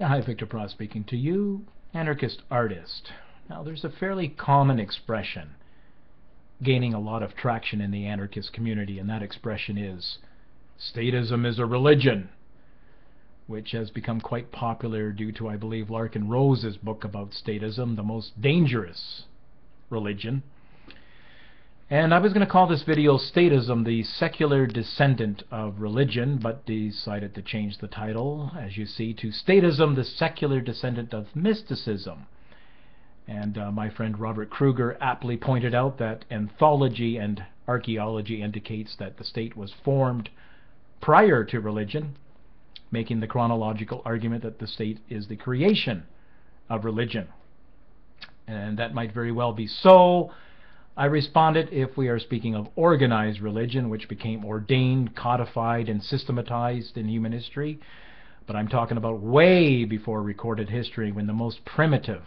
Yeah, hi, Victor Pross speaking to you, anarchist artist. Now, there's a fairly common expression gaining a lot of traction in the anarchist community, and that expression is, statism is a religion, which has become quite popular due to, I believe, Larkin Rose's book about statism, the most dangerous religion. And I was going to call this video Statism, the secular descendant of religion, but decided to change the title, as you see, to Statism, the secular descendant of mysticism. And my friend Robert Kruger aptly pointed out that anthology and archaeology indicates that the state was formed prior to religion, making the chronological argument that the state is the creation of religion. And that might very well be so. I responded, if we are speaking of organized religion, which became ordained, codified, and systematized in human history, but I'm talking about way before recorded history, when the most primitive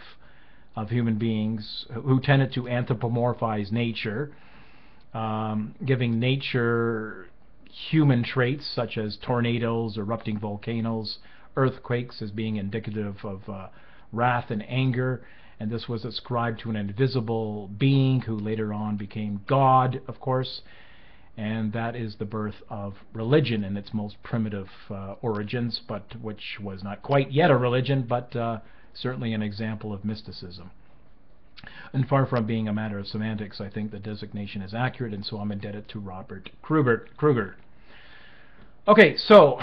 of human beings, who tended to anthropomorphize nature, giving nature human traits such as tornadoes, erupting volcanoes, earthquakes as being indicative of wrath and anger, and this was ascribed to an invisible being who later on became God, of course, and that is the birth of religion in its most primitive origins, but which was not quite yet a religion, but certainly an example of mysticism. And far from being a matter of semantics, I think the designation is accurate, and so I'm indebted to Robert Kruger. Okay, so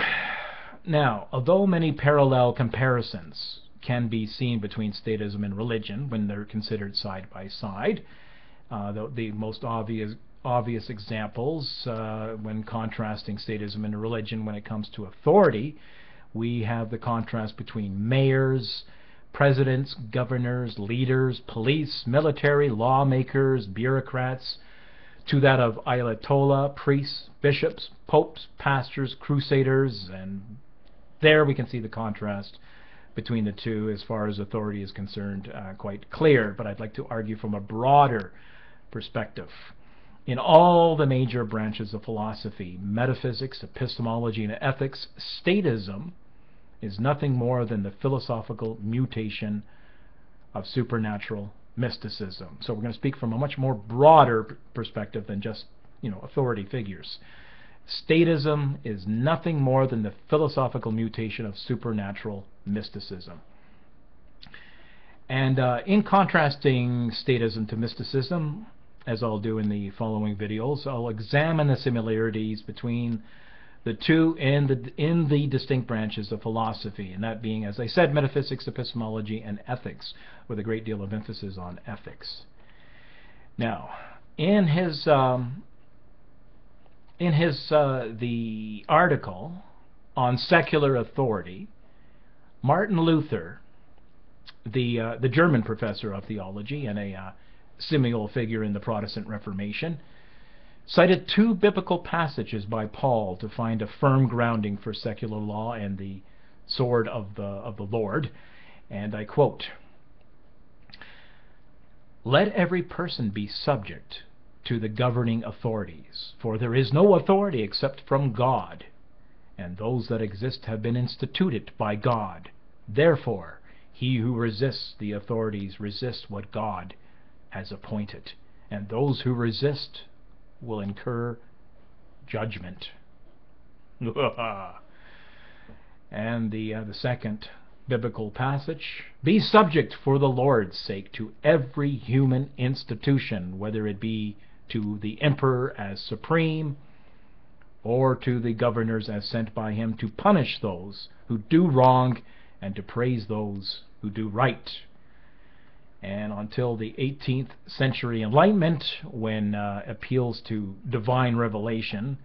now, although many parallel comparisons can be seen between statism and religion when they're considered side by side, the most obvious examples when contrasting statism and religion when it comes to authority, we have the contrast between mayors, presidents, governors, leaders, police, military, lawmakers, bureaucrats, to that of ayatollah, priests, bishops, popes, pastors, crusaders, and there we can see the contrast between the two as far as authority is concerned, quite clear, but I'd like to argue from a broader perspective. In all the major branches of philosophy, metaphysics, epistemology, and ethics, statism is nothing more than the philosophical mutation of supernatural mysticism. So we're going to speak from a much more broader perspective than just, authority figures. Statism is nothing more than the philosophical mutation of supernatural mysticism. And in contrasting statism to mysticism, as I'll do in the following videos, I'll examine the similarities between the two in the distinct branches of philosophy, and that being, as I said, metaphysics, epistemology, and ethics, with a great deal of emphasis on ethics. Now, in the article on secular authority, Martin Luther, the German professor of theology and a seminal figure in the Protestant Reformation, cited two biblical passages by Paul to find a firm grounding for secular law and the sword of the Lord, and I quote, "Let every person be subject to the governing authorities, for there is no authority except from God, and those that exist have been instituted by God. Therefore, he who resists the authorities resists what God has appointed, and those who resist will incur judgment." And the second biblical passage, "Be subject for the Lord's sake to every human institution, whether it be to the emperor as supreme, or to the governors as sent by him to punish those who do wrong and to praise those who do right." And until the 18th century Enlightenment, when appeals to divine revelation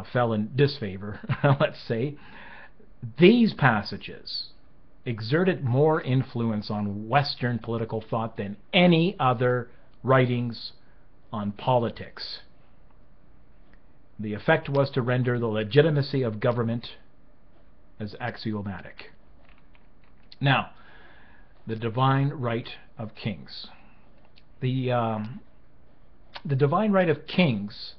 fell in disfavor, let's say, these passages exerted more influence on Western political thought than any other writings on politics. The effect was to render the legitimacy of government as axiomatic. Now, the divine right of kings. The divine right of kings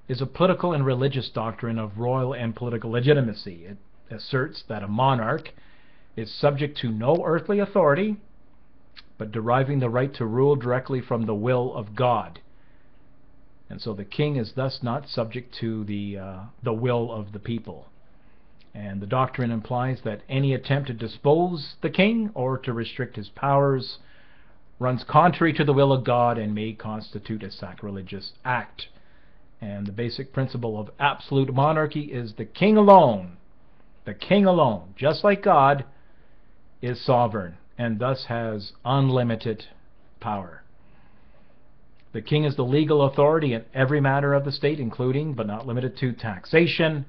is a political and religious doctrine of royal and political legitimacy. It asserts that a monarch is subject to no earthly authority, but deriving the right to rule directly from the will of God. And so the king is thus not subject to the will of the people. And the doctrine implies that any attempt to depose the king or to restrict his powers runs contrary to the will of God and may constitute a sacrilegious act. And the basic principle of absolute monarchy is the king alone, just like God, is sovereign and thus has unlimited power. The king is the legal authority in every matter of the state, including but not limited to taxation,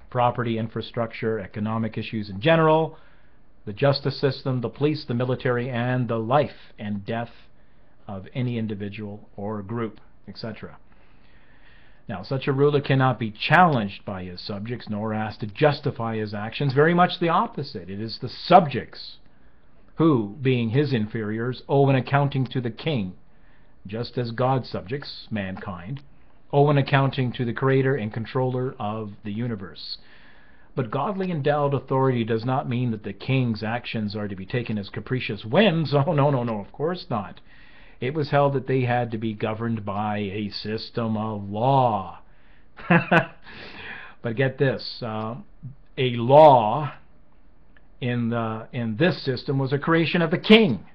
property, infrastructure, economic issues in general, the justice system, the police, the military, and the life and death of any individual or group, etc. Now, such a ruler cannot be challenged by his subjects nor asked to justify his actions. Very much the opposite. It is the subjects who, being his inferiors, owe an accounting to the king, just as God's subjects, mankind, owe an accounting to the creator and controller of the universe. But godly endowed authority does not mean that the king's actions are to be taken as capricious whims. Oh, no, of course not. It was held that they had to be governed by a system of law. But get this, a law in this system was a creation of the king,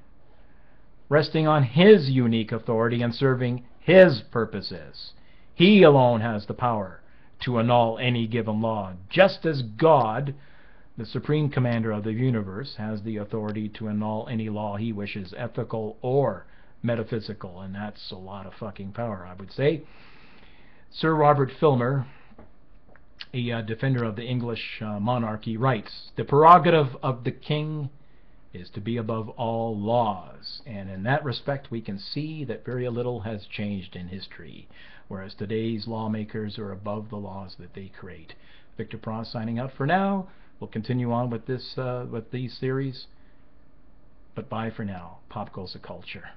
resting on his unique authority and serving his purposes. He alone has the power to annul any given law, just as God, the supreme commander of the universe, has the authority to annul any law he wishes, ethical or metaphysical, and that's a lot of fucking power, I would say. Sir Robert Filmer, a defender of the English monarchy, writes, "The prerogative of the king is to be above all laws," and in that respect we can see that very little has changed in history, whereas today's lawmakers are above the laws that they create. Victor Pross signing out for now. We'll continue on with these series, but bye for now. Pop goes the culture.